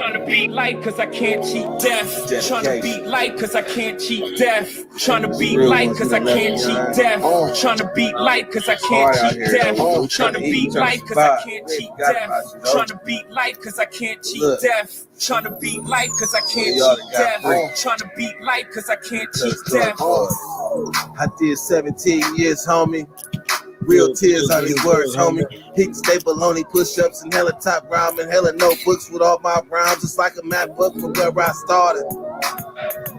Tryna beat life cause I can't cheat death. Tryna beat life cause I can't cheat death. Tryna beat life cause I can't cheat death. Tryna beat life cause I can't cheat death. Tryna beat life cause I can't cheat death. Tryna beat life cause I can't cheat death. Tryna beat life cause I can't cheat death. Tryna beat life cause I can't cheat death. I did 17 years, homie. Real tears on these words, homie. Hit staple only push-ups and hella top ramen, hella notebooks with all my rhymes, just like a map book from where I started.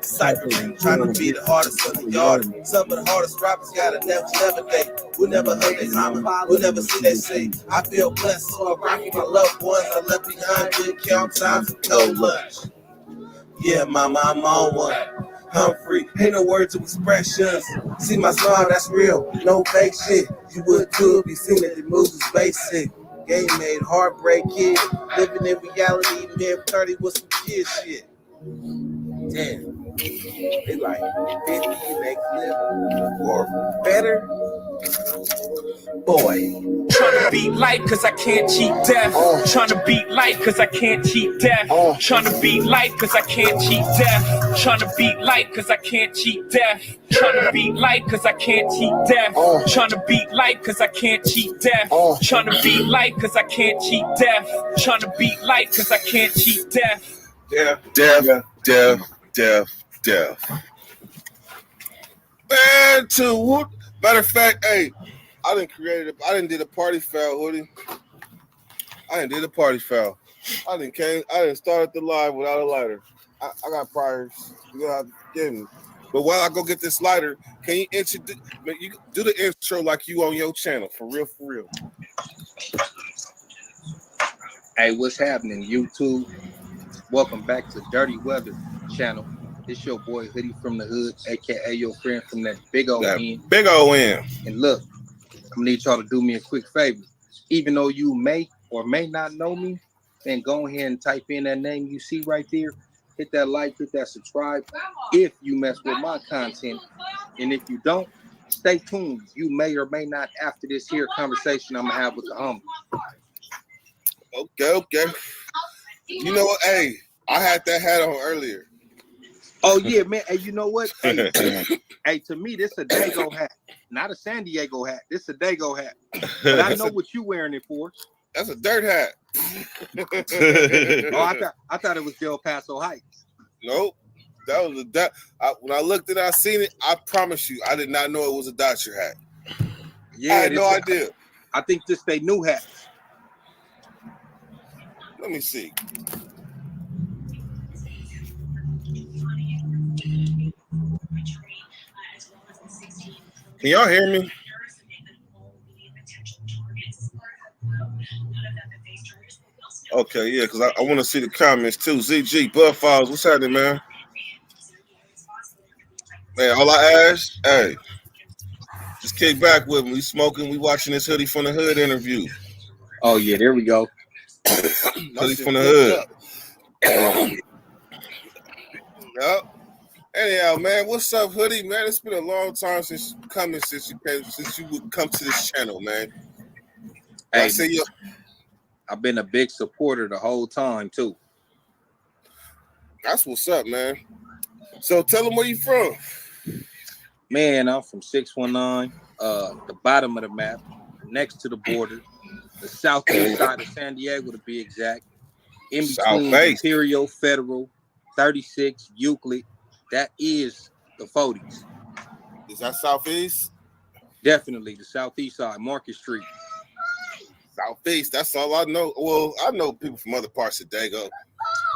Ciphering, trying to be the hardest of the yard. Some of the hardest rappers got a never day. We'll never hurt their mama, we'll never see they say. I feel blessed, so I rock with my loved ones. I left behind good count times and cold lunch. Yeah, mama, I'm on one. I'm free, ain't no words of expressions. See my smile, that's real, no fake shit. You would too if you seen that the moves is basic. Game made, heartbreak kid. Living in reality, even if 30 was some kid shit. Damn. They like 50 next level or better. Boy. Tryna beat life cause I can't cheat death. Tryna beat life cause I can't cheat death. Tryna beat life cause I can't cheat death. Tryna beat life cause I can't cheat death. Tryna beat life cause I can't cheat death. Tryna beat life cause I can't cheat death. Tryna beat life cause I can't cheat death. Tryna beat life cause I can't cheat death. Death. Man, to matter of fact, hey, I didn't did a party foul, Hoodie. I didn't did a party foul. I didn't start the live without a lighter. I got priors. You gotta give me. But while I go get this lighter, can you do the intro like you on your channel, for real? Hey, what's happening, YouTube? Welcome back to Dirty Weather channel. It's your boy Hoodie from the Hood, aka your friend from that big old end. Big old end. And look, I'm gonna need y'all to do me a quick favor. Even though you may or may not know me, then go ahead and type in that name you see right there. Hit that like, hit that subscribe if you mess with my content. And if you don't, stay tuned. You may or may not after this here conversation I'm gonna have with the homie. Okay. You know what? Hey, I had that hat on earlier. Oh yeah, man. Hey, you know what? Hey, to me, this a Dago hat, not a San Diego hat. This a Dago hat. But I know what you wearing it for. That's a dirt hat. Oh, I thought it was Del Paso Heights. Nope. That was when I looked at it, I seen it. I promise you, I did not know it was a Dodger hat. Yeah, I had no idea. I think this they new hats. Let me see. Can y'all hear me? Okay, yeah, because I want to see the comments too. ZG, Bud Files, what's happening, man? Man, all I ask, hey, just kick back with me. We smoking, we watching this Hoodie from the Hood interview. Oh, yeah, there we go. Hoodie from the Hood. Yep. Anyhow, man, what's up, Hoodie? Man, it's been a long time since you would come to this channel, man. Hey, I've been a big supporter the whole time too. That's what's up, man. So tell them where you from. Man, I'm from 619, the bottom of the map, next to the border, the southeast side of San Diego to be exact. In between Imperial, Federal, 36, Euclid. That is the 40s. Is that southeast? Definitely the southeast side, Market Street. Southeast, that's all I know. Well, I know people from other parts of Dago.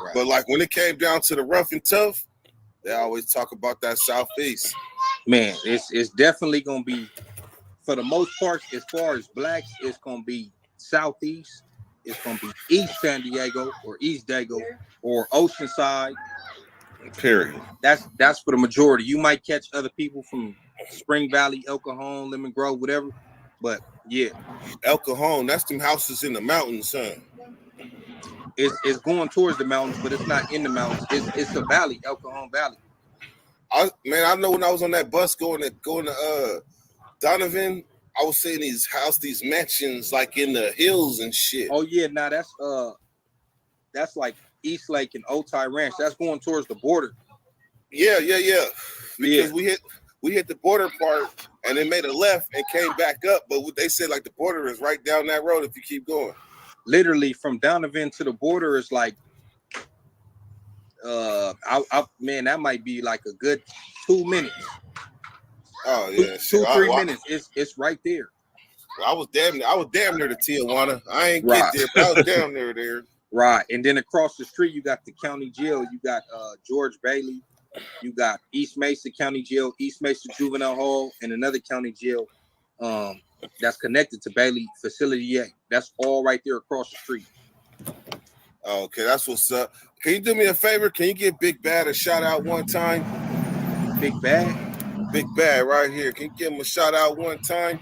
Right. But like when it came down to the rough and tough, they always talk about that southeast. Man, it's definitely gonna be, for the most part, as far as blacks, it's gonna be southeast. It's gonna be East San Diego or East Dago or Oceanside. Period. That's for the majority. You might catch other people from Spring Valley, El Cajon, Lemon Grove, whatever. But yeah, El Cajon, that's them houses in the mountains, son. It's going towards the mountains, but it's not in the mountains. It's a valley, El Cajon Valley. I know when I was on that bus going to Donovan, I was seeing these mansions like in the hills and shit. Oh yeah, now that's like East Lake and Otay Ranch. That's going towards the border. Yeah. Because we hit the border part and then made a left and came back up. But they said like the border is right down that road if you keep going. Literally from Donovan to the border is like, man, that might be like a good 2 minutes. Oh yeah, 3 minutes. It's right there. I was damn near to Tijuana. I ain't Right. get there, but I was damn near there. Right, and then across the street you got the county jail. You got George Bailey. You got East Mesa County Jail, East Mesa Juvenile Hall, and another county jail that's connected to Bailey Facility A. That's all right there across the street. Okay, that's what's up. Can you do me a favor? Can you give Big Bad a shout out one time? Big Bad? Big Bad right here. Can you give him a shout out one time?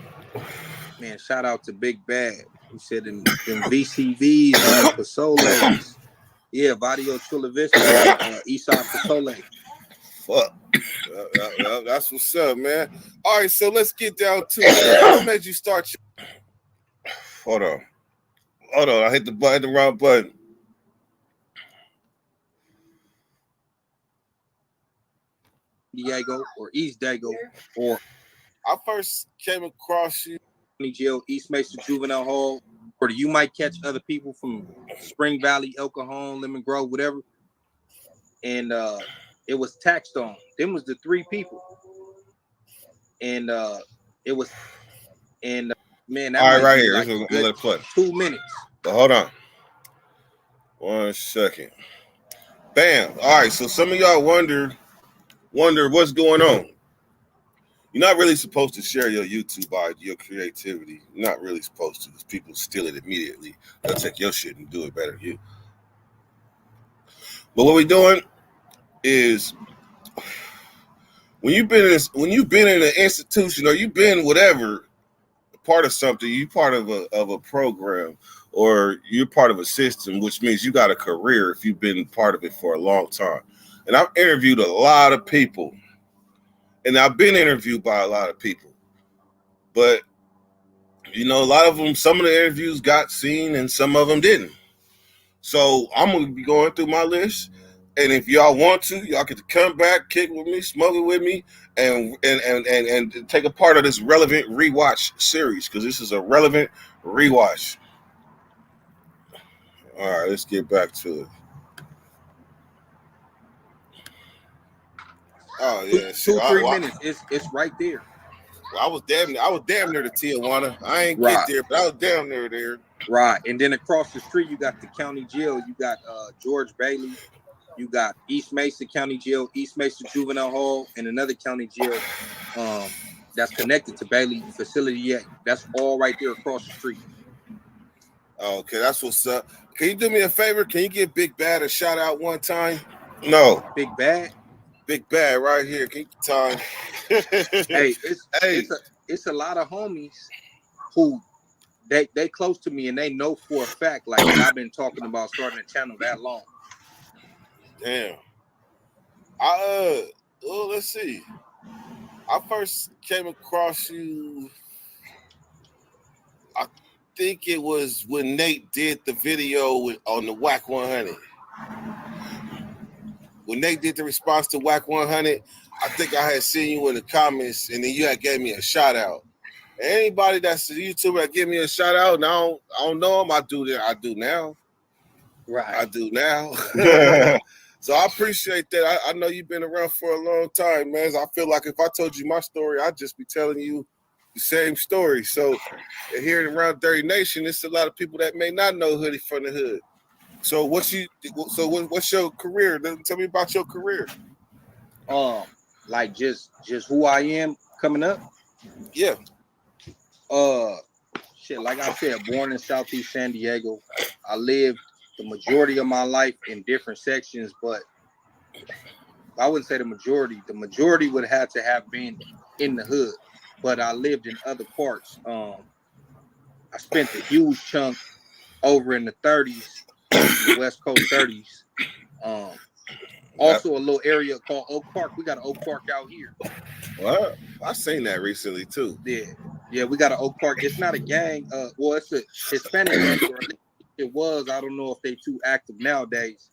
Man, shout out to Big Bad. He said them VCVs and Pasoles. Yeah, Vadio Chula Vista and Eastside Pasole. Fuck. That's what's up, man. All right, so let's get down to it. What made you start your... Hold on. I hit the wrong button. Diego or East Dago, or I first came across you. Jail, East Mesa Juvenile Hall, or you might catch other people from Spring Valley, El Cajon, Lemon Grove, whatever. And it was taxed on. Them was the 3 people. And it was, and man, that all right, right here. Like let it play. 2 minutes. But hold on. 1 second. Bam. All right, so some of y'all wonder what's going on. You're not really supposed to share your YouTube by your creativity. You're not really supposed to, because people steal it immediately. They'll take your shit and do it better than you. But what we're doing is when you've been in an institution or you've been whatever part of something, you're part of a program or you're part of a system, which means you got a career if you've been part of it for a long time. And I've interviewed a lot of people. And I've been interviewed by a lot of people, but a lot of them, some of the interviews got seen and some of them didn't. So I'm going to be going through my list. And if y'all want to, y'all get to come back, kick with me, smoke it with me, and take a part of this relevant rewatch series, because this is a relevant rewatch. All right, let's get back to it. Oh yeah, 2-3 minutes. It's right there. I was damn near to Tijuana. I ain't get there, but I was damn near there. Right, and then across the street you got the county jail. You got George Bailey. You got East Mesa County Jail, East Mesa Juvenile Hall, and another county jail that's connected to Bailey Facility A. That's all right there across the street. Okay, that's what's up. Can you do me a favor? Can you give Big Bad a shout out one time? No. Big Bad? Big Bad right here. Can you time? Hey, it's a lot of homies who they close to me and they know for a fact like I've been talking about starting a channel that long. Damn. Let's see. I first came across you, I think it was when Nate did the video on the Whack 100. When Nate did the response to Whack 100, I think I had seen you in the comments, and then you had gave me a shout out. Anybody that's a YouTuber that give me a shout out, and I don't know them, I do now. Right. I do now. So I appreciate that. I know you've been around for a long time, man. I feel like if I told you my story, I'd just be telling you the same story. So here around Dirty Nation, there's a lot of people that may not know Hoodie from the Hood. So what's your career? Tell me about your career. Like just who I am coming up. Yeah. Like I said, born in Southeast San Diego. I lived the majority of my life in different sections, but I wouldn't say the majority. The majority would have to have been in the hood, but I lived in other parts. I spent a huge chunk over in the 30s, the West Coast 30s. Also a little area called Oak Park. We got an Oak Park out here. Well, I've seen that recently too. Yeah, we got an Oak Park. It's not a gang. Well, it's a Hispanic gang. It was. I don't know if they too active nowadays.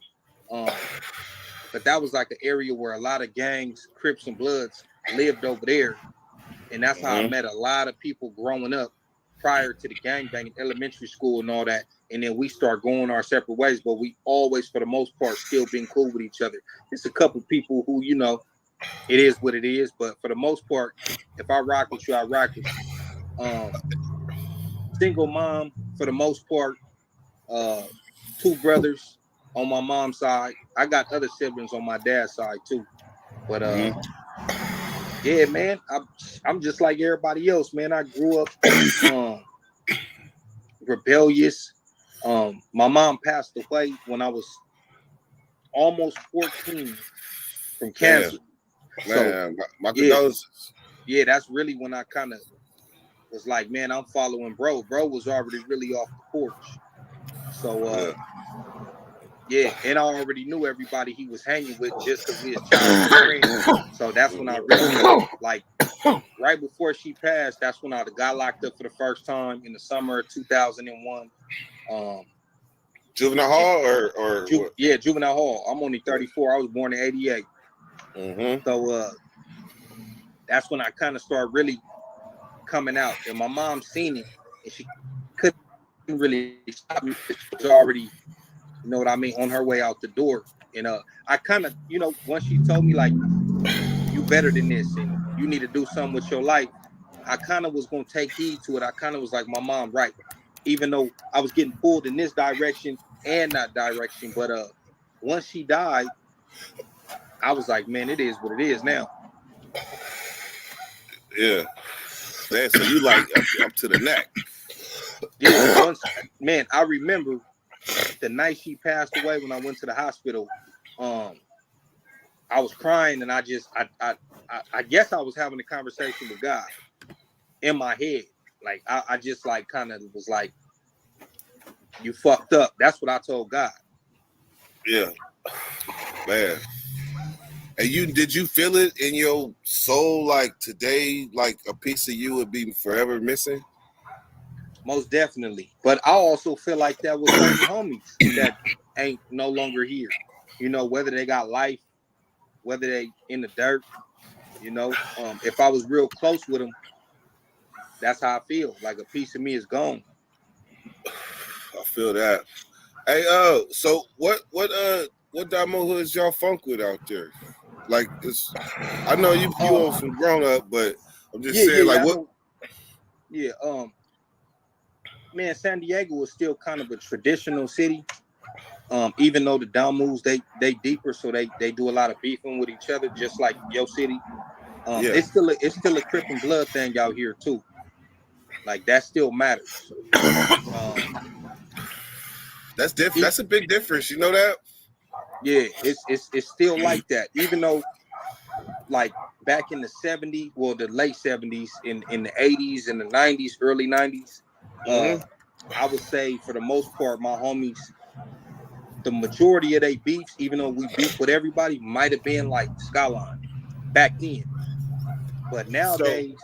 But that was like an area where a lot of gangs, Crips and Bloods lived over there. And that's how I met a lot of people growing up prior to the gangbang in elementary school and all that. And then we start going our separate ways, but we always, for the most part, still being cool with each other. It's a couple people who, you know, it is what it is. But for the most part, if I rock with you, I rock with you. Single mom, for the most part, 2 brothers on my mom's side. I got other siblings on my dad's side too. But yeah, man, I'm just like everybody else, man. I grew up rebellious. My mom passed away when I was almost 14 from cancer. Man, So my condolences. Yeah, that's really when I kind of was like, man, I'm following bro. Bro was already really off the porch. So yeah, and I already knew everybody he was hanging with just because we his childhood friends. So that's when I really, like, right before she passed, that's when I got locked up for the first time in the summer of 2001. Juvenile hall or what? Yeah, juvenile hall. I'm only 34. I was born in 88. So that's when I kind of started really coming out. And my mom seen it, and she couldn't really stop me. She was already, you know what I mean, on her way out the door. And I kind of, you know, once she told me, like, you better than this and you need to do something with your life, I kind of was going to take heed to it. I kind of was like, my mom, right. Even though I was getting pulled in this direction and that direction. But once she died, I was like, man, it is what it is now. Yeah. Man, so you like up to the neck. Yeah, man, I remember the night she passed away when I went to the hospital. I was crying and I guess I was having a conversation with God in my head. Like I just like kind of was like, you fucked up. That's what I told God. Yeah. Man. And did you feel it in your soul like today, like a piece of you would be forever missing? Most definitely. But I also feel like that with certain homies that ain't no longer here. You know, whether they got life, whether they in the dirt, you know. If I was real close with them, that's how I feel. Like a piece of me is gone. I feel that. Hey, so what Damo hoods y'all funk with out there? Like, I know you on some grown up, but I'm just saying, like, what? Man, San Diego was still kind of a traditional city. Even though the Damus they deeper, so they do a lot of beefing with each other, just like your city. It's still a Crip and Blood thing out here too. Like that still matters. That's different. That's a big difference. You know that? Yeah, it's still like that. Even though, like back in the 70s, well, the late 70s, in the 80s and the 90s, early 90s, I would say for the most part, my homies, the majority of their beefs, even though we beef with everybody, might have been like Skyline back then. But nowadays,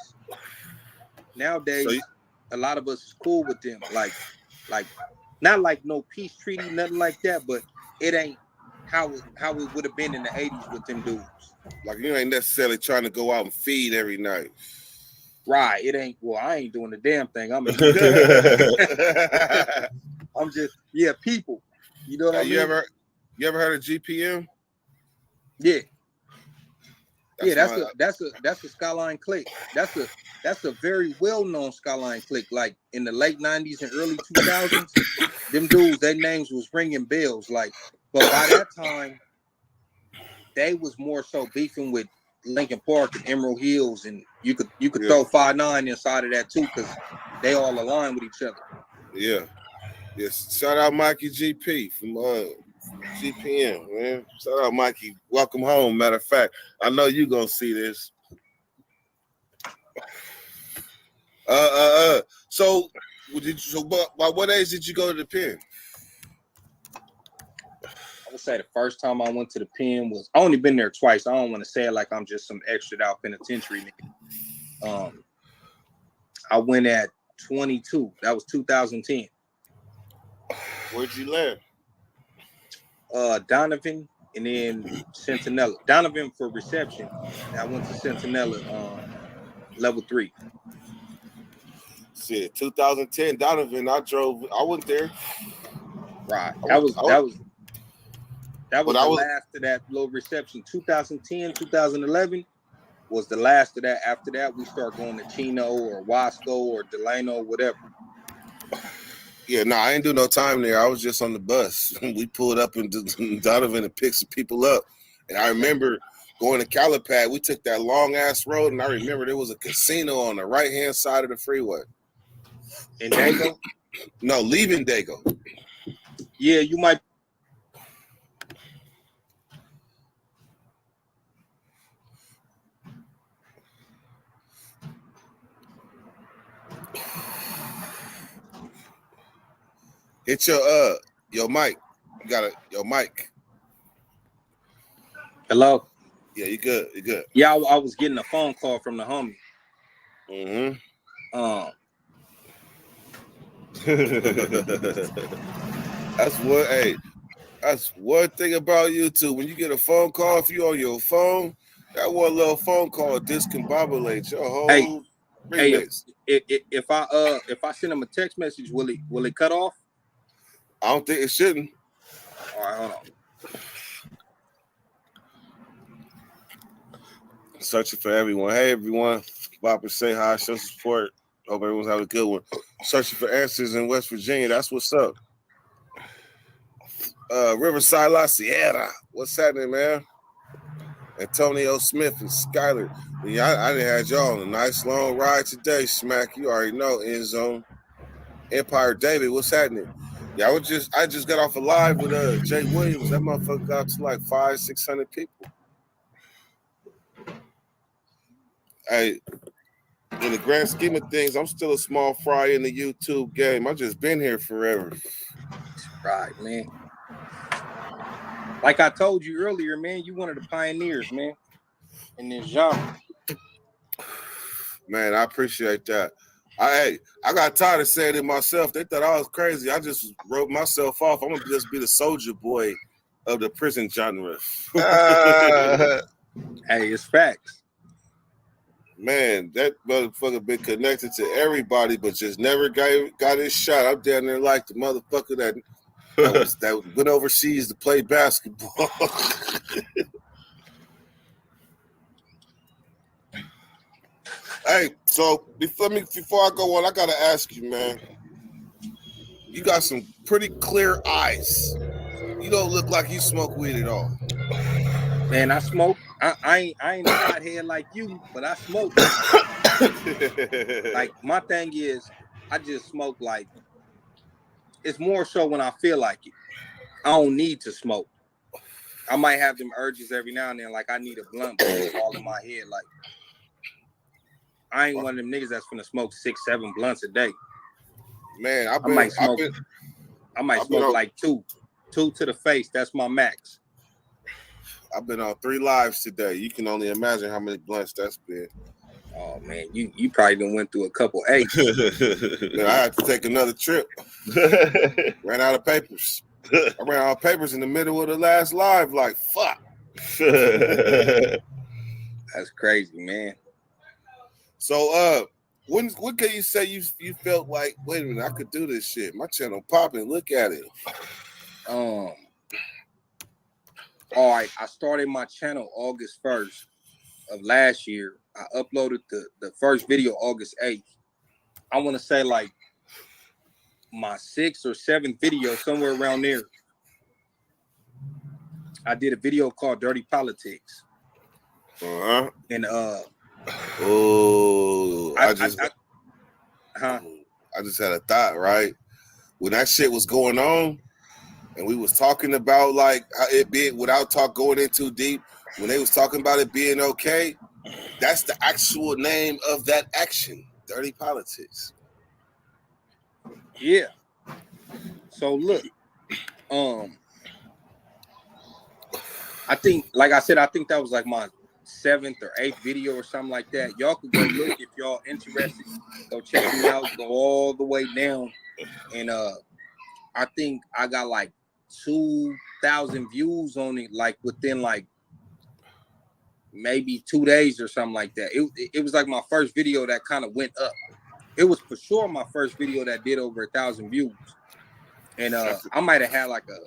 a lot of us is cool with them. Like not like no peace treaty, nothing like that, but it ain't how it would have been in the 80s with them dudes. Like you ain't necessarily trying to go out and feed every night. Right. It ain't, well, I ain't doing the damn thing. I'm just people. You know what I mean? You ever heard of GPM? Yeah. That's a Skyline clique. That's a very well-known Skyline clique. Like in the late 90s and early 2000s, them dudes, their names was ringing bells. Like, but by that time, they was more so beefing with Lincoln Park and Emerald Hills, and you could throw 5'9" inside of that too, because they all align with each other. Yeah. Yes. Shout out Mikey GP from GPM, man. Shout out Mikey. Welcome home. Matter of fact, I know you gonna see this. So by what age did you go to the pen? I would say the first time I went to the pen was, I only been there twice. I don't want to say it like I'm just some extra out penitentiary nigga. I went at 22. That was 2010. Where'd you land? Donovan, and then Centinela. Donovan for reception. And I went to Centinela level 3. Shit, 2010 Donovan. I went there. Right. That was the last of that little reception. 2010, 2011 was the last of that. After that, we start going to Chino or Wasco or Delano, whatever. Yeah, no, I ain't do no time there. I was just on the bus. We pulled up in Donovan and picked some people up. And I remember going to Calipad. We took that long-ass road, and I remember there was a casino on the right-hand side of the freeway. In Dago? No, leaving Dago. Yeah, you might. Hit your mic. You got your mic. Hello? Yeah, you good. You good. Yeah, I was getting a phone call from the homie. Mm-hmm. That's one thing about YouTube. When you get a phone call, if you on your phone, that one little phone call discombobulates your whole remix. If I send him a text message, will it cut off? I don't think it shouldn't. All right, hold on. Searching for everyone. Hey, everyone. Bopper, say hi. Show support. Hope everyone's having a good one. Searching for answers in West Virginia. That's what's up. Riverside La Sierra. What's happening, man? Antonio Smith and Skyler. Yeah, I done had y'all on a nice long ride today, Smack. You already know, End Zone. Empire David, what's happening? Yeah, I just got off a live with Jay Williams. That motherfucker got to like 500-600 people. Hey, in the grand scheme of things, I'm still a small fry in the YouTube game. I've just been here forever. Right, man. Like I told you earlier, man, you one of the pioneers, man, in this genre. Man, I appreciate that. I got tired of saying it myself. They thought I was crazy. I just wrote myself off. I'm gonna just be the soldier boy of the prison genre. Hey, it's facts. Man, that motherfucker been connected to everybody, but just never got his shot. I'm down there like the motherfucker that went overseas to play basketball. Hey, so before I go on, I gotta ask you, man. You got some pretty clear eyes. You don't look like you smoke weed at all. Man, I smoke. I ain't a hothead like you, but I smoke. Like my thing is, I just smoke like it's more so when I feel like it. I don't need to smoke. I might have them urges every now and then, like I need a blunt, but it's all in my head. Like I ain't one of them niggas that's gonna smoke 6-7 blunts a day. Man, I might smoke like two to the face. That's my max. I've been on 3 lives today. You can only imagine how many blunts that's been. Oh man, you probably done went through a couple 8. Man, I had to take another trip. Ran out of papers. I ran out of papers in the middle of the last live. Like fuck. That's crazy, man. So when can you say you felt like, wait a minute, I could do this shit? My channel popping. Look at it. All right, I started my channel August 1st of last year. I uploaded the first video August 8th. I want to say like my 6th or 7th video, somewhere around there. I did a video called Dirty Politics. Uh-huh. And I just had a thought, right? When that shit was going on, and we was talking about like how it be without going in too deep, when they was talking about it being okay, that's the actual name of that action, Dirty Politics. Yeah. So look, I think, like I said, I think that was like my 7th or 8th video or something like that. Y'all could go look if y'all interested. Go check me out. Go all the way down, and I think I got like 2,000 views on it, like within like maybe 2 days or something like that. It was like my first video that kind of went up. It was for sure my first video that did over 1,000 views. And I might have had like a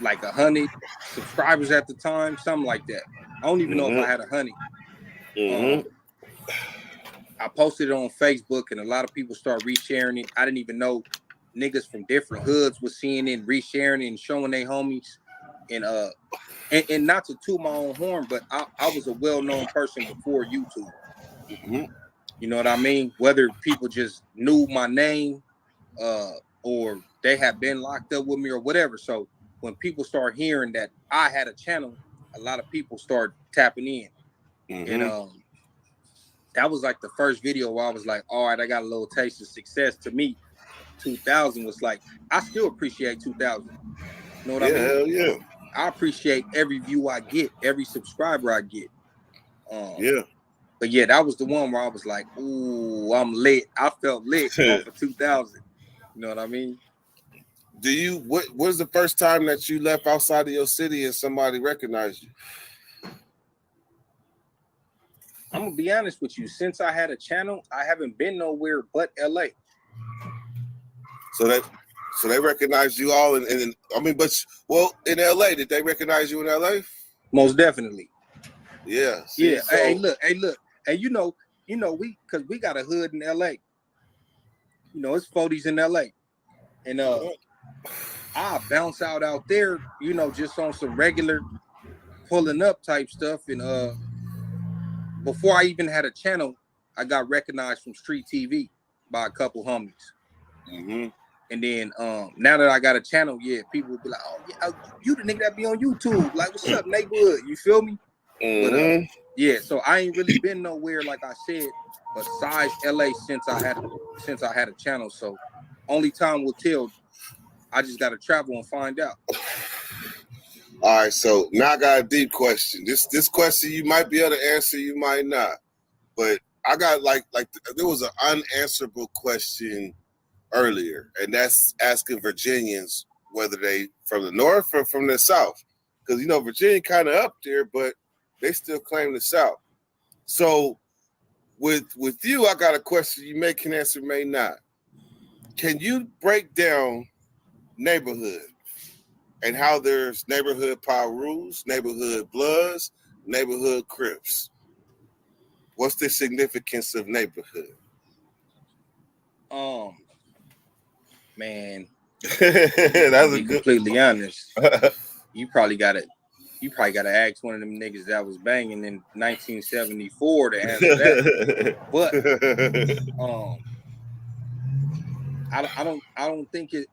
100 subscribers at the time, something like that. I don't even know if I had 100. I posted it on Facebook, and a lot of people started resharing it. I didn't even know niggas from different hoods was seeing it and resharing it and showing their homies. And not to toot my own horn, but I was a well-known person before YouTube. You know what I mean? Whether people just knew my name or they had been locked up with me or whatever. So when people start hearing that I had a channel, a lot of people start tapping in. And that was like the first video where I was like, all right, I got a little taste of success. To me, 2,000 was like, I still appreciate 2,000. You know what I mean? Hell yeah. I appreciate every view I get, every subscriber I get. But yeah, that was the one where I was like, ooh, I'm lit. I felt lit off of 2,000. You know what I mean? What was the first time that you left outside of your city and somebody recognized you? I'm gonna be honest with you. Since I had a channel, I haven't been nowhere but LA. So they recognized you all in in LA, did they recognize you in LA? Most definitely. Yeah. Yeah. So, hey, look. And you know, because we got a hood in LA. You know, it's 40s in LA. And I bounce out there, you know, just on some regular pulling up type stuff. And before I even had a channel, I got recognized from street TV by a couple homies. And then now that I got a channel, yeah, people will be like, oh, yeah, you the nigga that be on YouTube. Like, what's up, neighborhood? You feel me? But yeah, so I ain't really been nowhere, like I said, besides LA since I had a channel. So only time will tell. I just gotta travel and find out. All right, so now I got a deep question. This question you might be able to answer, you might not. But I got like there was an unanswerable question earlier, and that's asking Virginians whether they from the north or from the south, because you know Virginia kind of up there, but they still claim the south. So with you, I got a question you may can answer, may not. Can you break down neighborhood and how there's neighborhood power rules, neighborhood bloods, neighborhood crips? What's the significance of neighborhood? Man, that's to be completely honest. You probably gotta ask one of them niggas that was banging in 1974 to answer that. But I don't think it.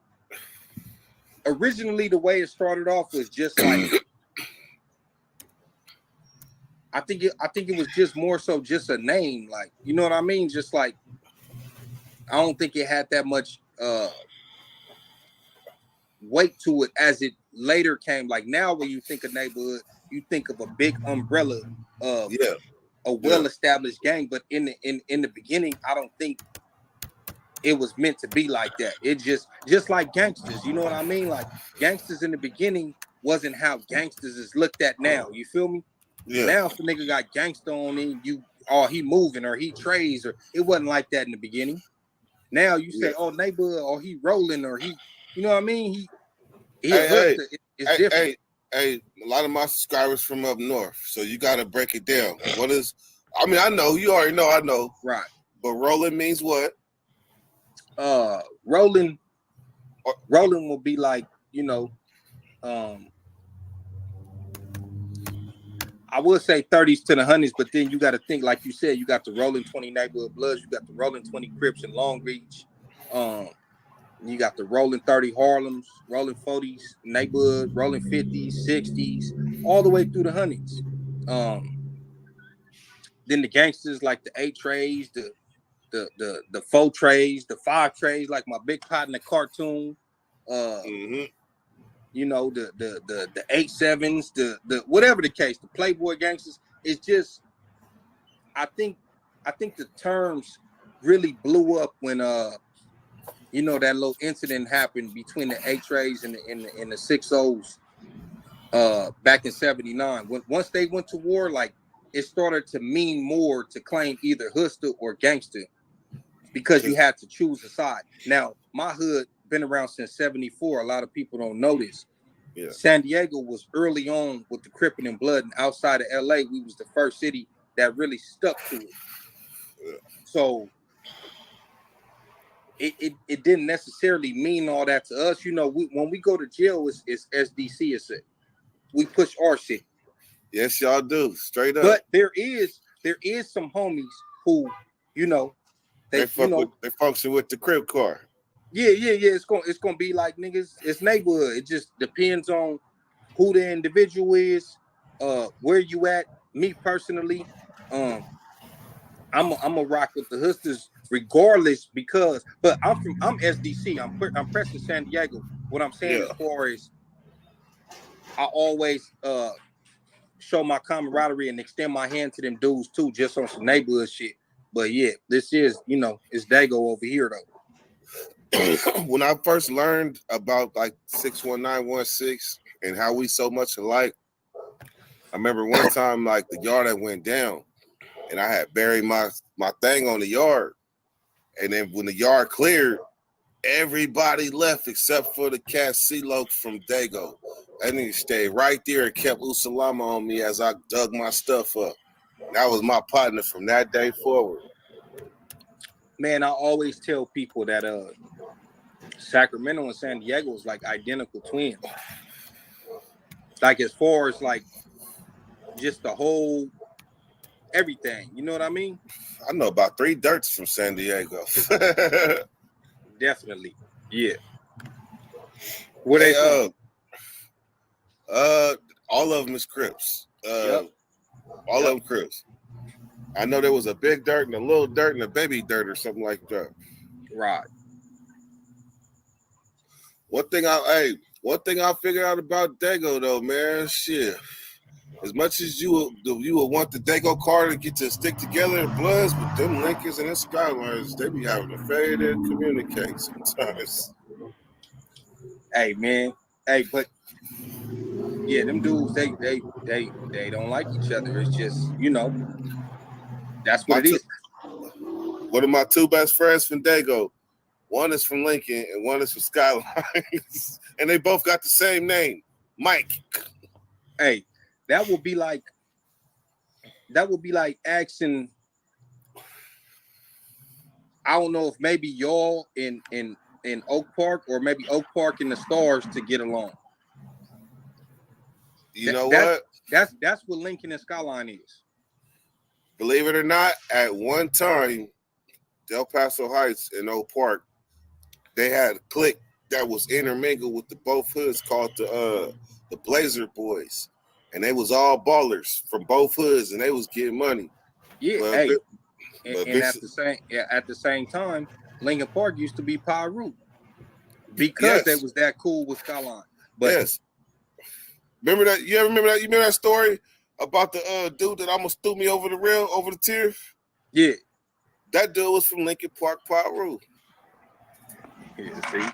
Originally, the way it started off was just like I think it was just more so just a name, like, you know what I mean? Just like I don't think it had that much weight to it as it later came. Like now, when you think of neighborhood, you think of a big umbrella of a well-established gang. But in the beginning, I don't think it was meant to be like that. It just like gangsters, you know what I mean? Like gangsters in the beginning wasn't how gangsters is looked at now. You feel me? Yeah. Now if a nigga got gangster on him, he moving or he trades, or it wasn't like that in the beginning. Now you say, oh, neighborhood, or he rolling, or he, you know what I mean? He it's different. Hey, a lot of my subscribers from up north, so you got to break it down. What is? I mean, I know you already know. I know, right? But rolling means what? Rolling will be like, you know, I would say 30s to the hundreds, but then you got to think, like you said, you got the rolling 20 neighborhood bloods, you got the rolling 20 Crips in Long Beach, you got the rolling 30 Harlems, rolling 40s neighborhood, rolling 50s, 60s, all the way through the hundreds. Then the gangsters like the 8 trays, the 4 trays, the 5 trays, like my big pot in the cartoon. You know, the 8-7s, the whatever the case, the Playboy gangsters. It's just, I think the terms really blew up when you know, that little incident happened between the H-Rays and the 6-O's back in 79. Once they went to war, like it started to mean more to claim either Hooster or gangster because you had to choose a side. Now, my hood been around since 74. A lot of people don't know this. Yeah. San Diego was early on with the Crippin' and Blood, and outside of LA, we was the first city that really stuck to it. Yeah. So it didn't necessarily mean all that to us. You know, when we go to jail, it's SDC, we push our shit. Yes, y'all do. Straight up. But there is some homies who, you know, they function with the crib car. Yeah. It's gonna be like niggas. It's neighborhood. It just depends on who the individual is, where you at. Me personally, I'm a rock with the Hoosters regardless but I'm SDC. I'm pressing San Diego. What I'm saying as far as I always show my camaraderie and extend my hand to them dudes too, just on some neighborhood shit. But yeah, this is, you know, it's Dago over here though. When I first learned about like 61916 and how we so much alike, I remember one time like the yard that went down and I had buried my thing on the yard. And then when the yard cleared, everybody left except for the cat C-Lo from Dago. That nigga stayed right there and kept Usalama on me as I dug my stuff up. That was my partner from that day forward. Man, I always tell people that Sacramento and San Diego is like identical twins. Like as far as like just the whole everything, you know what I mean? I know about 3 dirts from San Diego. Definitely, yeah. Where they from? All of them is Crips. Yep. All of them Crips. I know there was a big dirt and a little dirt and a baby dirt or something like that. Right. One thing I figured out about Dago though, man, shit. As much as you would want the Dago car to get to stick together in Bloods, but them Lincolns and them Skylines, they be having to fade and communicate sometimes. Hey man, but yeah, them dudes they don't like each other. It's just, you know, that's what it is. One of my 2 best friends from Dago, one is from Lincoln and one is from Skylines, and they both got the same name, Mike. Hey, that would be like asking, I don't know if maybe y'all in Oak Park or maybe Oak Park and the Stars to get along. You know what? That's what Lincoln and Skyline is. Believe it or not, at one time, Del Paso Heights and Oak Park, they had a clique that was intermingled with the both hoods called the Blazer Boys. And they was all ballers from both hoods, and they was getting money. Yeah, at the same time, Lincoln Park used to be Pyru because they was that cool with Skyline. But yes, remember that? You ever remember that? You remember that story about the dude that almost threw me over the rail, over the tier? Yeah, that dude was from Lincoln Park, Pyru. Yeah, see,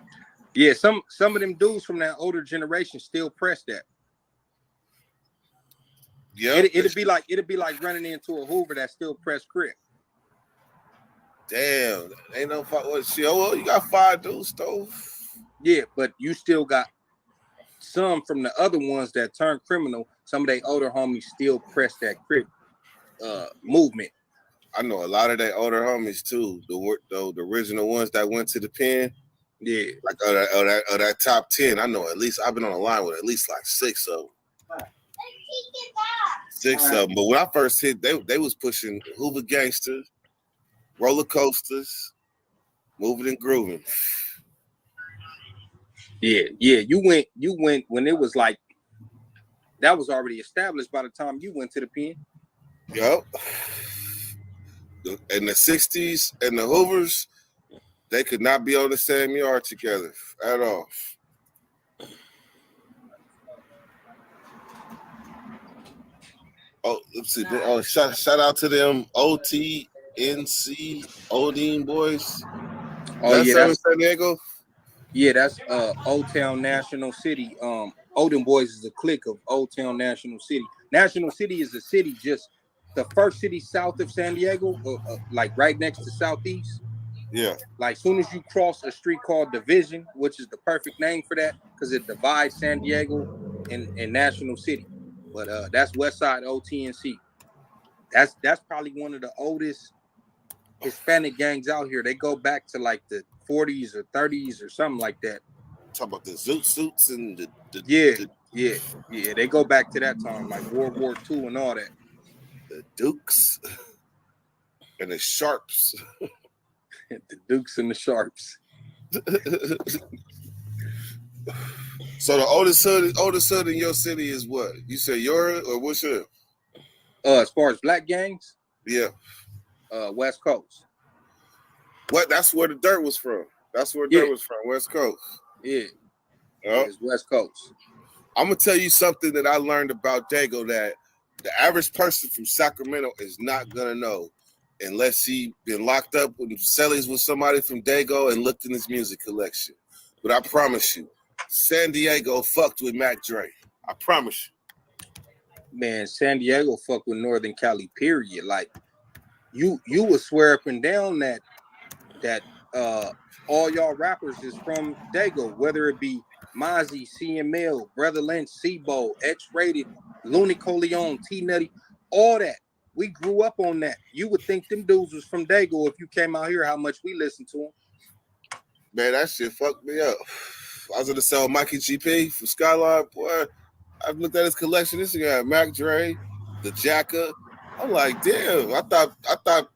yeah, some of them dudes from that older generation still press that. Yeah, it'd be like running into a Hoover that still press Crip. Damn, ain't no fuck. Well, you got 5 dudes though. Yeah, but you still got some from the other ones that turned criminal. Some of their older homies still press that Crip movement. I know a lot of their older homies too. The original ones that went to the pen. Yeah, like that top 10. I know at least I've been on the line with at least like 6 of them. 6 of them. But when I first hit, they was pushing Hoover Gangsters, Roller Coasters, Moving and Grooving. Yeah. You went when it was like that was already established by the time you went to the pen. Yep. In the 60s and the Hoovers, they could not be on the same yard together at all. Oh, let's see. Oh, shout out to them OTNC Odin boys. Oh That's yeah, San that's Diego. that's Old Town National City. Olden Boys is a clique of Old Town National City. National City is a city just the first city south of San Diego, like right next to Southeast. Yeah. Like soon as you cross a street called Division, which is the perfect name for that, because it divides San Diego and National City. But that's West Side OTNC. That's probably one of the oldest Hispanic gangs out here. They go back to like the 40s or 30s or something like that. Talk about the zoot suits and Yeah. They go back to that time, like World War II and all that. the Dukes and the Sharps. The Dukes and the Sharps. So the oldest hood in your city is what? You say your or what's your? As far as black gangs, Yeah. West Coast. What? That's where the dirt was from. That's where Yeah. dirt was from. West Coast. Yeah. Yeah. It's West Coast. I'm gonna tell you something that I learned about Dago that the average person from Sacramento is not gonna know unless he been locked up with cellies with somebody from Dago and looked in his music collection. But I promise you, San Diego fucked with Mac Dre. I promise Man, San Diego fuck with Northern Cali, period. Like you would swear up and down that all y'all rappers is from Dago, whether it be Mozzie, CML, Brother Lynch, C-Bo, X-Rated, Looney Coleon, T-Nutty, all that. We grew up on that. You would think them dudes was from Dago if you came out here, how much we listened to them. man, that shit fucked me up. I was gonna sell Mikey GP from Skyline. Boy, I looked at his collection. This guy had Mac Dre, the Jacka. I'm like, damn. I thought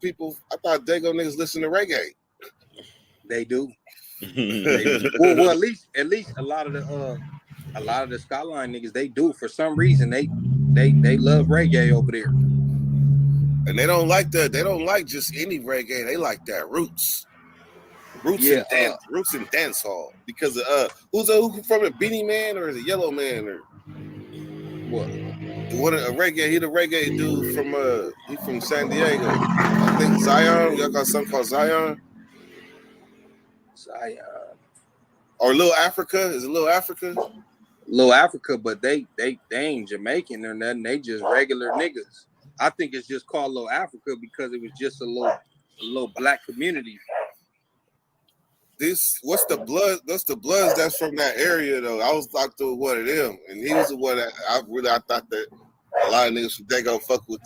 Dago niggas listen to reggae. They do. Well, at least a lot of the Skyline niggas, they do. For some reason, they love reggae over there. And they don't like that. They don't like just any reggae. They like that roots. Roots and dance hall. Because who from the Beanie Man or the Yellow Man or what? What a reggae? He the reggae dude from San Diego. I think Zion. Y'all got something called Zion or Little Africa. Is it Little Africa? Little Africa, but they ain't Jamaican or nothing. They just regular niggas. I think it's just called Little Africa because it was just a little black community. What's the Bloods that's from that area though? I was talking to one of them, and he was the one that I thought that a lot of niggas from Dago fuck with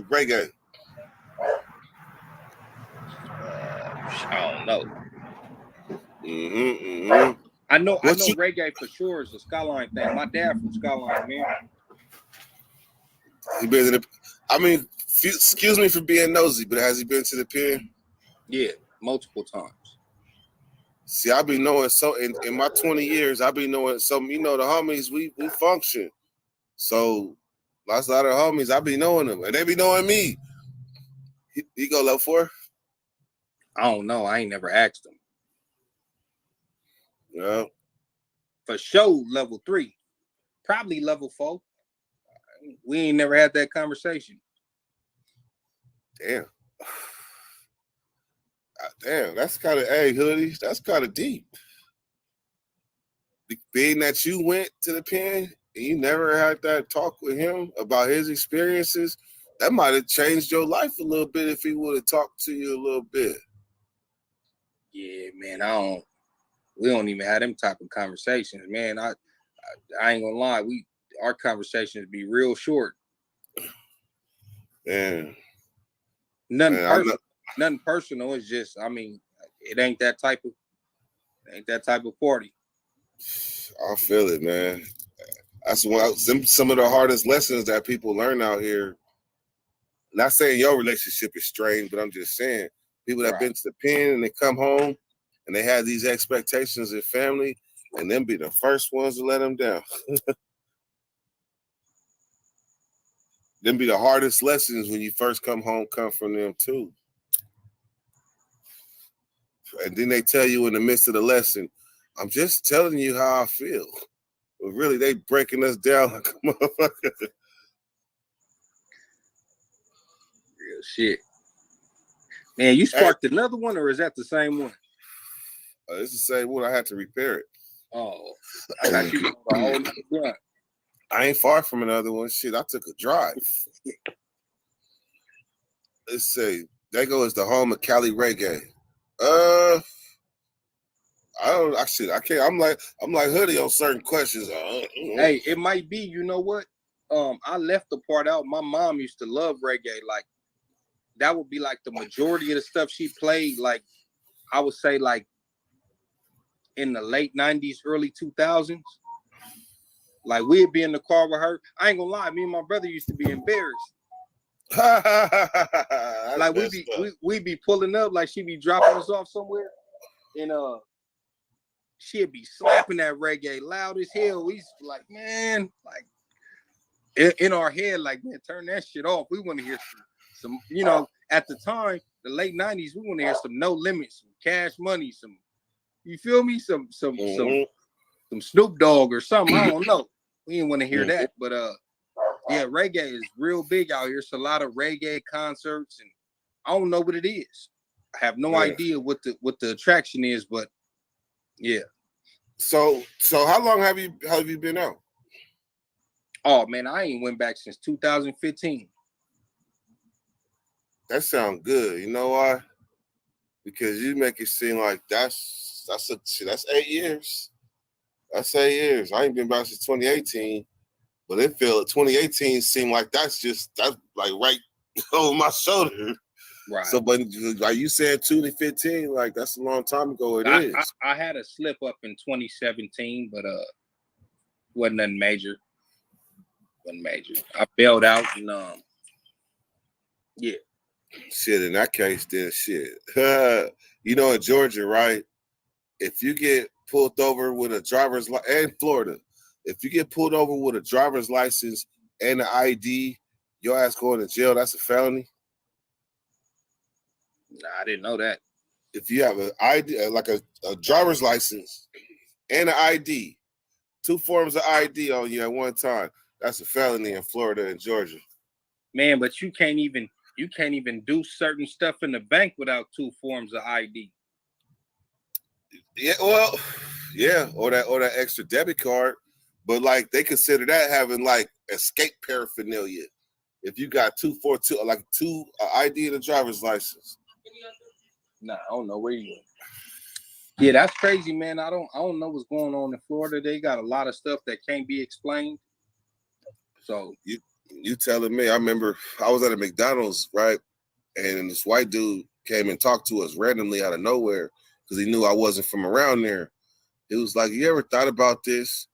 reggae. I don't know. Mm-hmm. I know reggae for sure is a Skyline thing. My dad from Skyline, man. He been to the. I mean, excuse me for being nosy, but has he been to the pen? Yeah, multiple times. See, I be knowing so in my 20 years, I be knowing some. The homies we function. So, lots of other homies, I be knowing them, and they be knowing me. He go level 4? I don't know. I ain't never asked him. Yeah. For sure, level 3. Probably level 4. We ain't never had that conversation. Damn. Damn, that's kind of, hey, Hoodie, that's kind of deep. Being that you went to the pen and you never had that talk with him about his experiences, that might have changed your life a little bit if he would have talked to you a little bit. Yeah, man, we don't even have them type of conversations, man. I ain't gonna lie, our conversations be real short. Yeah. Nothing personal. It's just, I mean, it ain't that type of party. I feel it, man. That's some of the hardest lessons that people learn out here. Not saying your relationship is strained, but I'm just saying people that have been to the pen and they come home and they have these expectations of family, and them be the first ones to let them down. Them be the hardest lessons when you first come home, come from them too. And then they tell you in the midst of the lesson, I'm just telling you how I feel. But really, they breaking us down like a motherfucker. Real shit. Man, you sparked another one, or is that the same one? It's the same one. I had to repair it. Oh, I got you a whole nother blunt. I ain't far from another one. Shit, I took a drive. Let's say Dago is the home of Cali reggae. I don't. I can't. I'm like Hoodie on certain questions. Hey, it might be. You know what? I left the part out. My mom used to love reggae. Like that would be like the majority of the stuff she played. Like I would say, like in the late 90s, early 2000s. Like we'd be in the car with her. I ain't gonna lie, me and my brother used to be embarrassed. Like we'd be pulling up, like she'd be dropping us off somewhere, and she'd be slapping that reggae loud as hell. We like, man, like in our head, like, man, turn that shit off. We want to hear some, you know, at the time, the late 90s, we want to hear some No Limit, some Cash Money, some, you feel me, some Snoop Dogg or something. I don't know. We didn't want to hear that, but yeah, reggae is real big out here. It's a lot of reggae concerts, and I don't know what it is. I have no idea what the attraction is, but yeah. So how long have you been out? Oh man, I ain't went back since 2015. That sounds good. You know why? Because you make it seem like that's 8 years. That's 8 years. I ain't been back since 2018, but it feel 2018 seemed like that's like right over my shoulder. Right. So, but like you said, 2015, like that's a long time ago. It is. I had a slip up in 2017, but wasn't nothing major. Wasn't major. I bailed out and yeah. Shit, in that case, then shit. You know, in Georgia, right? If you get pulled over with a driver's license, and Florida, if you get pulled over with a driver's license and an ID, your ass going to jail. That's a felony. Nah, I didn't know that. If you have an ID, like a driver's license and an ID, 2 forms of ID on you at one time, that's a felony in Florida and Georgia. Man, but you can't even do certain stuff in the bank without 2 forms of ID. Yeah, well, yeah, or that extra debit card, but like they consider that having like escape paraphernalia. If you got 2 ID and a driver's license. Nah, I don't know where you went. Yeah, that's crazy, man. I don't know what's going on in Florida. They got a lot of stuff that can't be explained. So you telling me? I remember I was at a McDonald's, right, and this white dude came and talked to us randomly out of nowhere because he knew I wasn't from around there. It was like, you ever thought about this?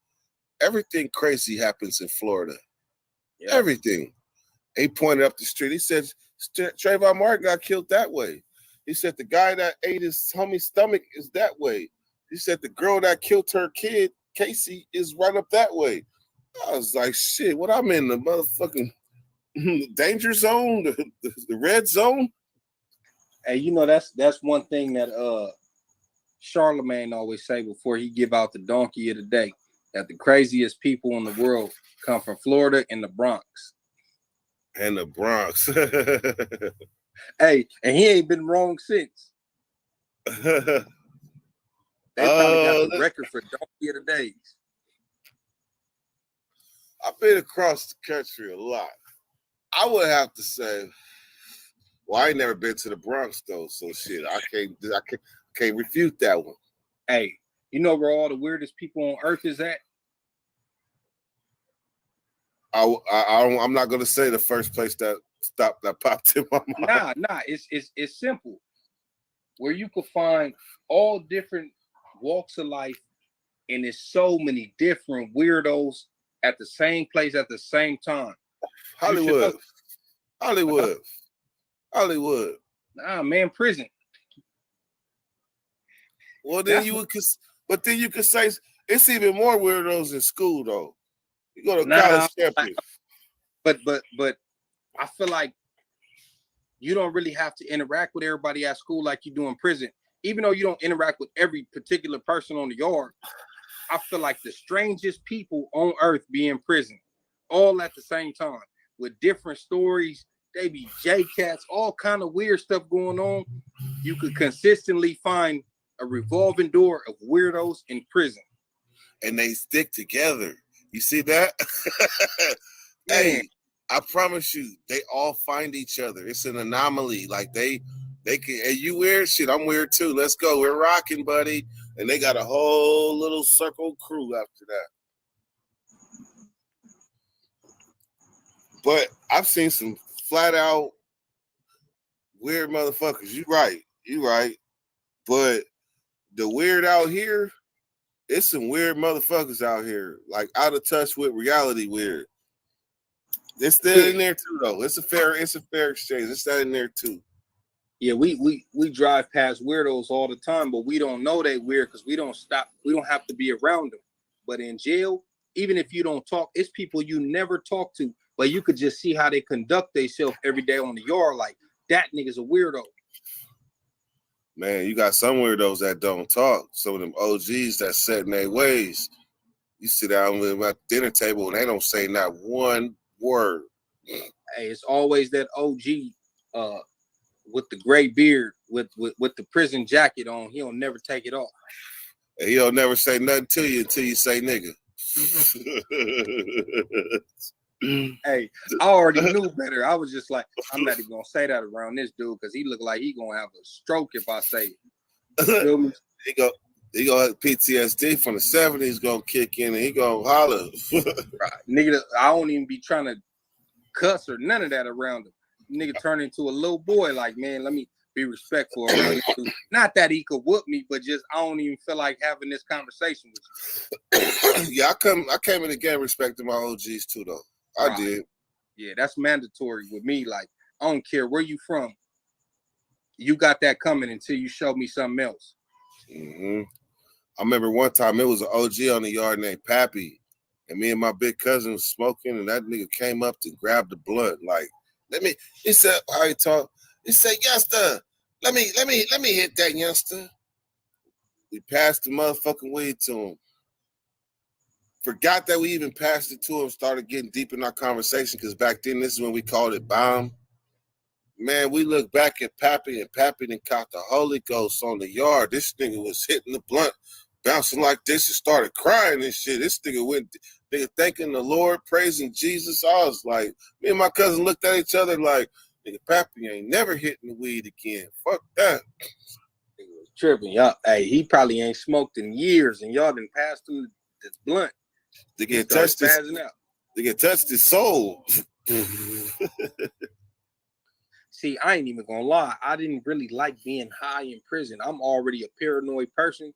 Everything crazy happens in Florida. Yeah. Everything. He pointed up the street. He said, Trayvon Martin got killed that way. He said the guy that ate his homie's stomach is that way. He said the girl that killed her kid, Casey, is right up that way. I was like, shit, what, I'm in the motherfucking danger zone, the red zone? Hey, you know, that's one thing that Charlemagne always say before he give out the donkey of the day, that the craziest people in the world come from Florida and the Bronx. And the Bronx. Hey, and he ain't been wrong since. They probably got the record for donkey of the days. I've been across the country a lot. I would have to say, well, I ain't never been to the Bronx though, so shit, I can't refute that one. Hey, you know where all the weirdest people on earth is at? I'm not gonna say the first place that popped in my mind. Nah, it's simple. Where you could find all different walks of life, and there's so many different weirdos at the same place at the same time. Hollywood. Nah, man, prison. Well, then you could say it's even more weirdos in school though. You go to college campus. But I feel like you don't really have to interact with everybody at school like you do in prison. Even though you don't interact with every particular person on the yard, I feel like the strangest people on earth be in prison all at the same time with different stories, they be J-Cats, all kind of weird stuff going on. You could consistently find a revolving door of weirdos in prison. And they stick together. You see that? Hey, I promise you, they all find each other. It's an anomaly. Like they can. Hey, you weird? Shit, I'm weird too. Let's go. We're rocking, buddy. And they got a whole little circle crew after that. But I've seen some flat out weird motherfuckers. You right. But the weird out here, it's some weird motherfuckers out here, like out of touch with reality weird. It's still in there too, though. It's a fair exchange. It's that in there too. Yeah, we drive past weirdos all the time, but we don't know they weird because we don't stop. We don't have to be around them. But in jail, even if you don't talk, it's people you never talk to, but you could just see how they conduct themselves every day on the yard. Like, that nigga's a weirdo. Man, you got some weirdos that don't talk. Some of them OGs that set in their ways. You sit down with them at the dinner table and they don't say not one word. Hey, it's always that OG with the gray beard with the prison jacket on. He'll never take it off. And he'll never say nothing to you until you say nigga. Hey, I already knew better. I was just like, I'm not even gonna say that around this dude because he look like he gonna have a stroke if I say it. You feel me? He gonna have PTSD from the 70s gonna kick in and he gonna holler. Right. Nigga, I don't even be trying to cuss or none of that around him. Nigga turn into a little boy, like, man, let me be respectful around you. Not that he could whoop me, but just I don't even feel like having this conversation with you. Yeah, I came in the game respecting my OGs too, though. I did. Yeah, that's mandatory with me. Like, I don't care where you from. You got that coming until you show me something else. Mm-hmm. I remember one time it was an OG on the yard named Pappy, and me and my big cousin was smoking, and that nigga came up to grab the blunt. Like, he said, how he talk? He said, youngster, let me hit that youngster. We passed the motherfucking weed to him. Forgot that we even passed it to him, started getting deep in our conversation, because back then, this is when we called it bomb. Man, we look back at Pappy, and Pappy done caught the Holy Ghost on the yard. This nigga was hitting the blunt, bouncing like this, and started crying and shit. This nigga went, thanking the Lord, praising Jesus. I was like, me and my cousin looked at each other like, nigga, Pappy ain't never hitting the weed again. Fuck that. Nigga was tripping. Y'all, hey, he probably ain't smoked in years, and y'all done passed through this blunt. They get touched his soul. See, I ain't even gonna lie. I didn't really like being high in prison. I'm already a paranoid person.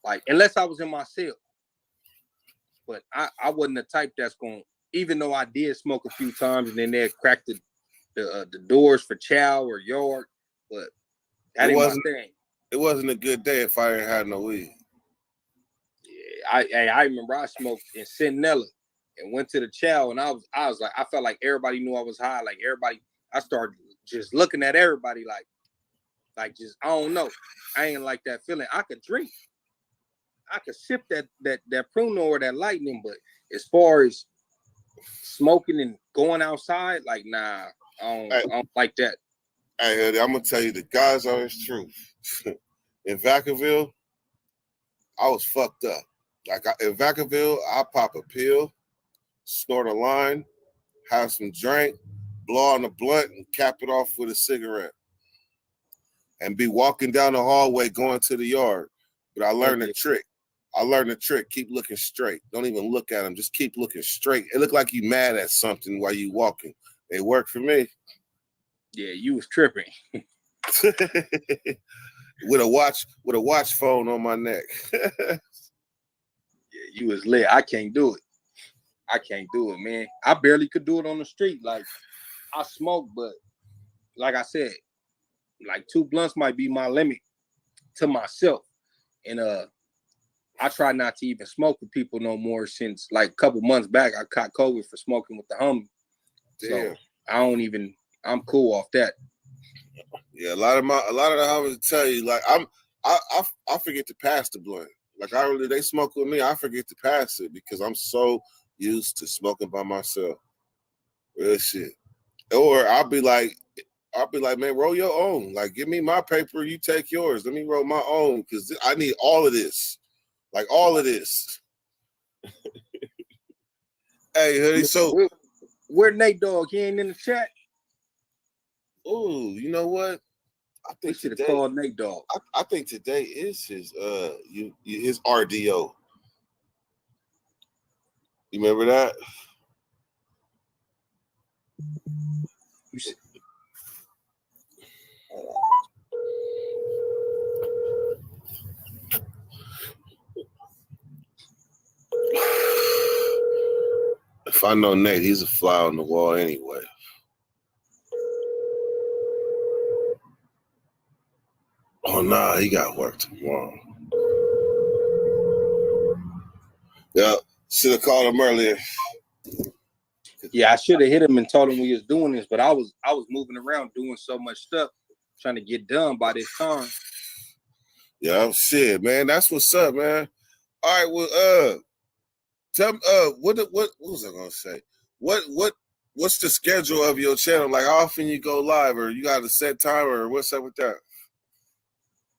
Like, unless I was in my cell. But I wasn't the type that's going, even though I did smoke a few times and then they'd crack the doors for chow or yard, but that ain't my thing. It wasn't a good day if I didn't have no weed. Yeah, I remember I smoked in Centinela and went to the chow, and I was like, I felt like everybody knew I was high. Like, everybody, I started just looking at everybody like just, I don't know. I ain't like that feeling. I could drink. I could sip that Pruno or that Lightning, but as far as smoking and going outside, like, nah, I don't like that. Hey, Hoodie, I'm gonna tell you the God's honest truth. In Vacaville, I was fucked up. Like, in Vacaville, I pop a pill, snort a line, have some drink, blow on a blunt, and cap it off with a cigarette, and be walking down the hallway going to the yard. But I learned a trick. Keep looking straight. Don't even look at them. Just keep looking straight. It looked like you mad at something while you walking. It worked for me. Yeah, you was tripping. with a watch phone on my neck. Yeah, you was lit. I can't do it, man. I barely could do it on the street. Like, I smoke, but like I said, like 2 blunts might be my limit to myself. And I try not to even smoke with people no more since, like, a couple months back, I caught COVID for smoking with the homie. Damn. So I'm cool off that. Yeah, a lot of the homies tell you, like, I forget to pass the blunt. Like, they smoke with me, I forget to pass it because I'm so used to smoking by myself. Real shit. Or I'll be like, man, roll your own. Like, give me my paper, you take yours. Let me roll my own because I need all of this. Like, all of this. Hey, Hoodie, so. Where Nate Dogg? He ain't in the chat? Ooh, you know what? I think we should have called Nate Dogg. I think today is his his RDO. You remember that? You should. If I know Nate, he's a fly on the wall anyway. Oh, nah, he got work tomorrow. Yeah, should have called him earlier. Yeah, I should have hit him and told him we was doing this, but I was moving around doing so much stuff, trying to get done by this time. Yeah, shit, man. That's what's up, man. All right, well, tell me, what was I gonna say? What's the schedule of your channel? Like, how often you go live, or you got a set time, or what's up with that?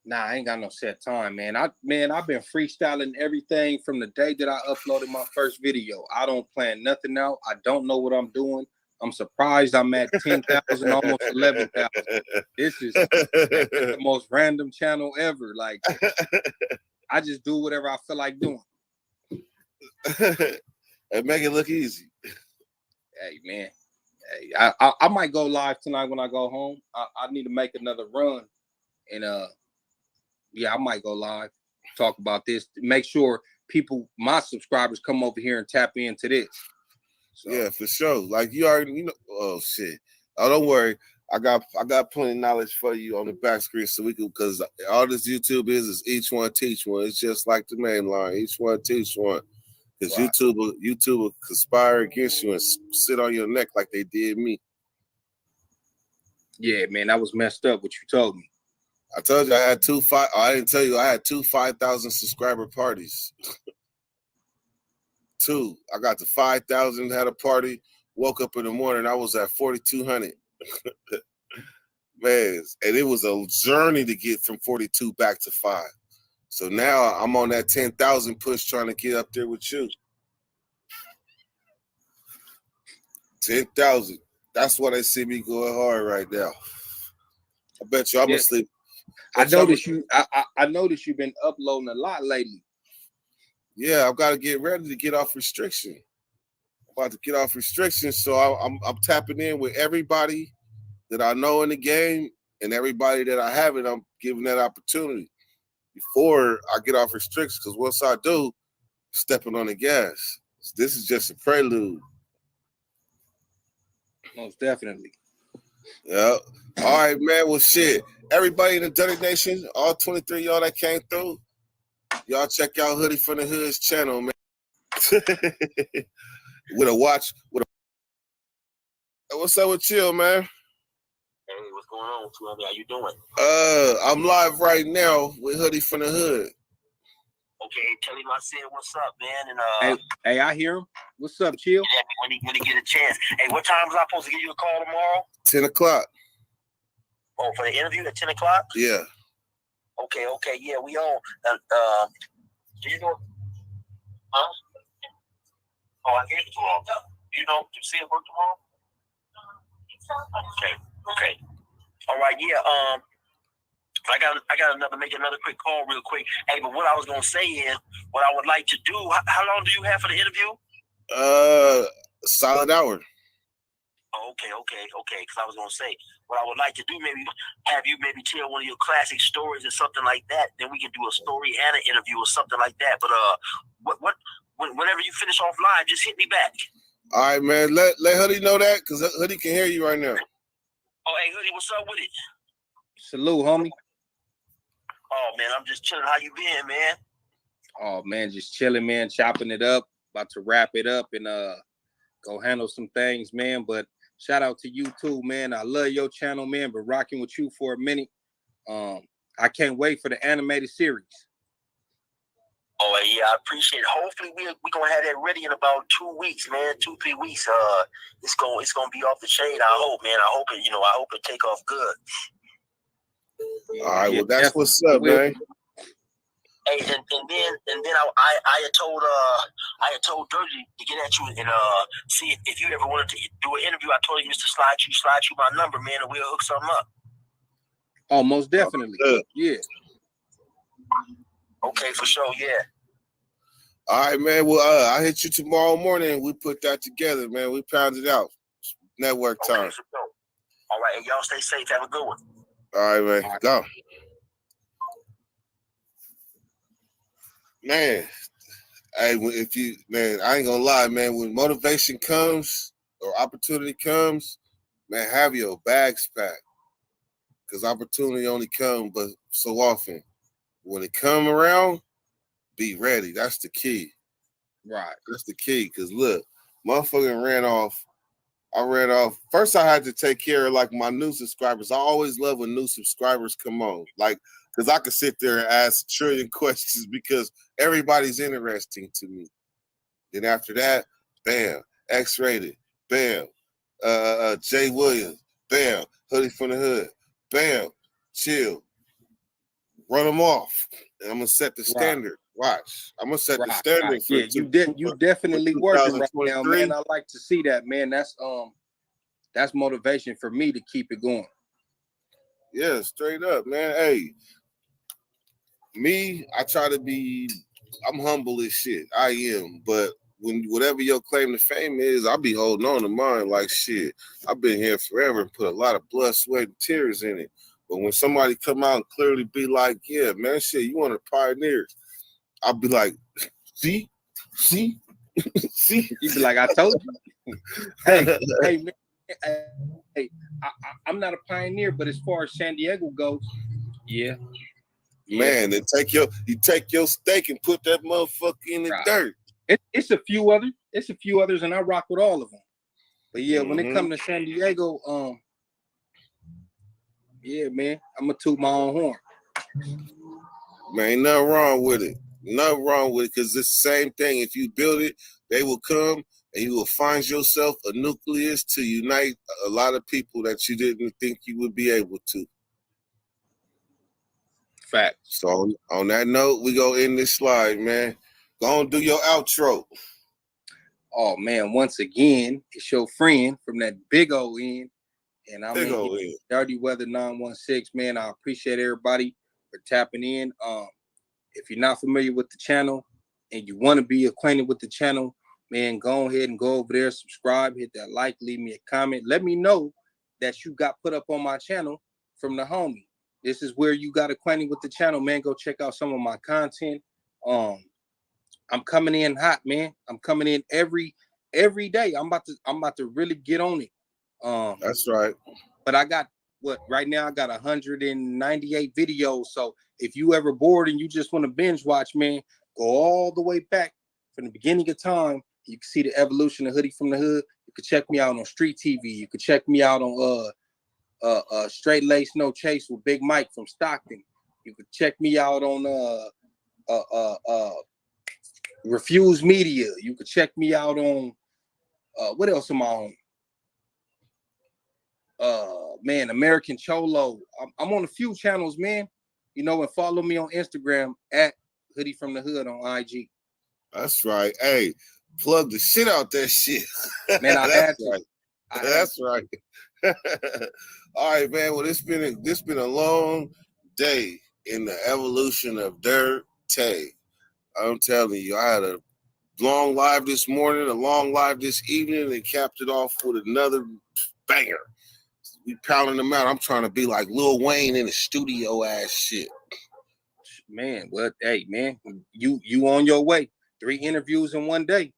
Nah, I ain't got no set time, man. I've been freestyling everything from the day that I uploaded my first video. I don't plan nothing out. I don't know what I'm doing. I'm surprised I'm at 10,000, almost 11,000. This is the most random channel ever. Like, I just do whatever I feel like doing. And make it look easy. Hey, man. Hey, I might go live tonight when I go home. I need to make another run. And yeah, I might go live, talk about this, make sure my subscribers come over here and tap into this. So. Yeah, for sure. Like, you already, oh shit. Oh, don't worry. I got plenty of knowledge for you on the back screen, so we can, because all this YouTube is each one teach one. It's just like the main line, each one teach one. Because right. YouTube will conspire against you and sit on your neck like they did me. Yeah, man, that was messed up what you told me. I told you I had I didn't tell you I had 5,000 subscriber parties. 2. I got to 5,000, had a party, woke up in the morning, I was at 4,200. Man, and it was a journey to get from 42 back to 5. So now I'm on that 10,000 push trying to get up there with you. 10,000. That's why they see me going hard right now. I bet you I'm asleep. I noticed you've been uploading a lot lately. Yeah, I've got to get ready to get off restriction. I'm about to get off restriction, so I'm tapping in with everybody that I know in the game and everybody that I haven't. I'm giving that opportunity before I get off restrictions, because once I do, stepping on the gas. This is just a prelude. Most definitely. Yeah. All right, man. Well, shit. Everybody in the Dirty Nation, all 23 of y'all that came through, y'all check out Hoodie from the Hood's channel, man. With a watch. What's up with you, man? Hey, what's going on with you? How you doing? I'm live right now with Hoodie from the Hood. Okay, tell him I said what's up, man. And hey, I hear him. What's up, Chill? When he get a chance. Hey, what time was I supposed to give you a call tomorrow? 10 o'clock. Oh, for the interview at 10 o'clock? Yeah. Okay, yeah, we on. Do you know? Huh? Oh, I gave it to him. You know, you see it work tomorrow? Okay. All right, yeah. I got make another quick call real quick. Hey, but what I was gonna say is, what I would like to do. How long do you have for the interview? Solid hour. Oh, okay. Because I was gonna say, what I would like to do, maybe have you maybe tell one of your classic stories or something like that. Then we can do a story and an interview or something like that. But whenever you finish off live, just hit me back. All right, man. Let Hoodie know that, because Hoodie can hear you right now. Oh, hey, Hoodie, what's up with it? Salute, homie. Oh, man, I'm just chilling. How you been, man? Oh, man, just chilling, man. Chopping it up. About to wrap it up and go handle some things, man. But shout out to you too, man. I love your channel, man. Been rocking with you for a minute. I can't wait for the animated series. Oh yeah, I appreciate it. Hopefully we're gonna have that ready in about 2 weeks, man. 2-3 weeks. It's gonna be off the chain. I hope, man. I hope it take off good. All right, well that's what's up, man. Hey, and then I had told Dirty to get at you and see if you ever wanted to do an interview. I told him just to slide you my number, man, and we'll hook something up. Oh, most definitely. Yeah. Okay, for sure. Yeah. All right, man. Well, I'll hit you tomorrow morning and we put that together, man. We pound it out. Network time. Okay, for sure. All right, and y'all stay safe. Have a good one. All right, man. All right. Go. Man, hey, I ain't gonna lie, man. When motivation comes or opportunity comes, man, have your bags packed. Because opportunity only comes but so often. When it come around, be ready. That's the key. Right. That's the key. Because look, motherfucking ran off. I ran off. First, I had to take care of like my new subscribers. I always love when new subscribers come on. Like, because I could sit there and ask a trillion questions because everybody's interesting to me. Then after that, bam, X-Rated, bam, Jay Williams, bam, Hoodie from the Hood, bam, chill, run them off, and I'm gonna set the standard. Watch, I'm gonna set the standard. For you definitely working right now, man. I like to see that, man. That's motivation for me to keep it going. Yeah, straight up, man. Hey, me, I try to be. I'm humble as shit. I am, but when whatever your claim to fame is, I'll be holding on to mine like shit. I've been here forever and put a lot of blood, sweat, and tears in it. But when somebody come out and clearly be like, yeah, man, shit, you one of the pioneers, I'll be like, see? You be like, I told you. hey, man, I'm not a pioneer, but as far as San Diego goes, yeah. Man, then you take your steak and put that motherfucker in the dirt. It's a few others, and I rock with all of them. But yeah, when it comes to San Diego, yeah, man, I'm gonna toot my own horn. Man, ain't nothing wrong with it. Nothing wrong with it, because it's the same thing. If you build it, they will come and you will find yourself a nucleus to unite a lot of people that you didn't think you would be able to. Fact. So on that note, we go end this slide, man. Go on, do your outro. Oh man, once again, it's your friend from that big old end. And I'm in Dirty Weather 916, man. I appreciate everybody for tapping in. If you're not familiar with the channel and you want to be acquainted with the channel, man, go ahead and go over there, subscribe, hit that like, leave me a comment. Let me know that you got put up on my channel from the homie. This is where you got acquainted with the channel, man. Go check out some of my content. I'm coming in hot, man. I'm coming in every day. I'm about to really get on it. That's right. But I got right now I got 198 videos. So if you ever bored and you just want to binge watch, man, go all the way back from the beginning of time. You can see the evolution of Hoodie from the Hood. You can check me out on Street TV. You can check me out on Straight Lace No Chase with Big Mike from Stockton. You can check me out on Refuse Media. You can check me out on what else am I on? Man, American Cholo. I'm on a few channels, man. You know, and follow me on Instagram at Hoodie from the Hood on IG. That's right. Hey, plug the shit out that shit. Man, I had to. Right. That's right. All right, man. Well, this been a long day in the evolution of Dirt Tay. I'm telling you, I had a long live this morning, a long live this evening, and capped it off with another banger. We pounding them out. I'm trying to be like Lil Wayne in the studio ass shit. Man, what? Hey, man, you on your way. 3 interviews in one day.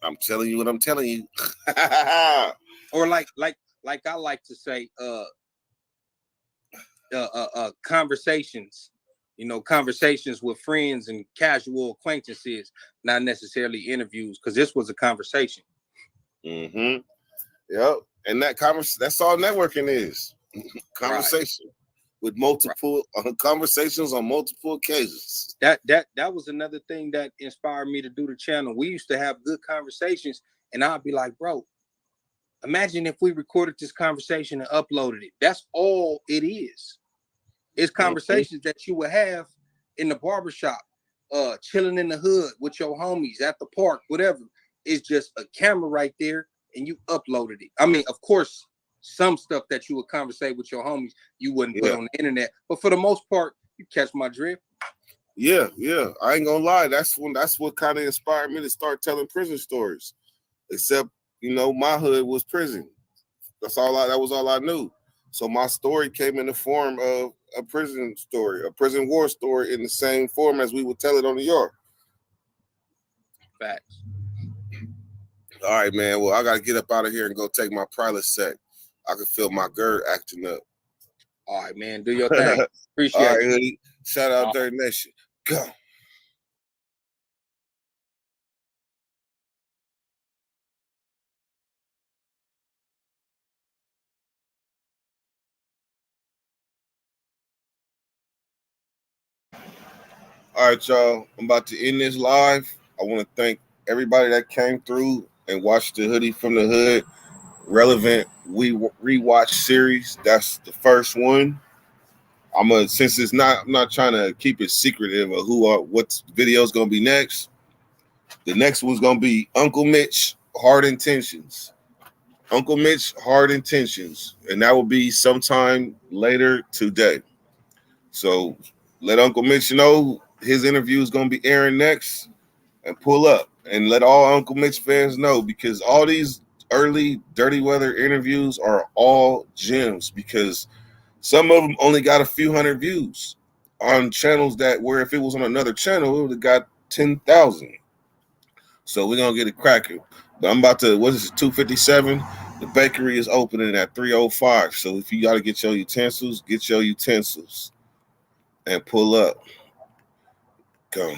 I'm telling you what I'm telling you. Or like I like to say, conversations. You know, conversations with friends and casual acquaintances, not necessarily interviews, because this was a conversation. Yep. And that's all networking is. Conversation. with multiple conversations on multiple occasions. That was another thing that inspired me to do the channel. We used to have good conversations, and I'd be like, bro, imagine if we recorded this conversation and uploaded it. That's all it is. It's conversations that you would have in the barbershop, chilling in the hood with your homies at the park, whatever. It's just a camera right there, and you uploaded it. I mean, of course, some stuff that you would conversate with your homies, you wouldn't put on the internet. But for the most part, you catch my drift. Yeah. I ain't gonna lie. That's what kind of inspired me to start telling prison stories. Except, my hood was prison. That was all I knew. So my story came in the form of a prison story, a prison war story, in the same form as we would tell it on the yard. Facts. All right, man. Well, I gotta get up out of here and go take my Prilosec. I can feel my GERD acting up. All right, man. Do your thing. Appreciate all right, you. Hoodie. Shout out Dirty Nation. Go. All right, y'all. I'm about to end this live. I want to thank everybody that came through and watched the Hoodie from the Hood relevant rewatch series. That's the first one. Since I'm not trying to keep it secretive of what video is gonna be next. The next one's gonna be Uncle Mitch, Hard Intentions. Uncle Mitch, Hard Intentions, and that will be sometime later today. So let Uncle Mitch know his interview is gonna be airing next, and pull up and let all Uncle Mitch fans know, because all these early Dirty Weather interviews are all gems, because some of them only got a few hundred views on channels where if it was on another channel, it would have got 10,000. So we're going to get it cracking. But I'm about to, what is it, 257? The bakery is opening at 3:05. So if you got to get your utensils and pull up. Go.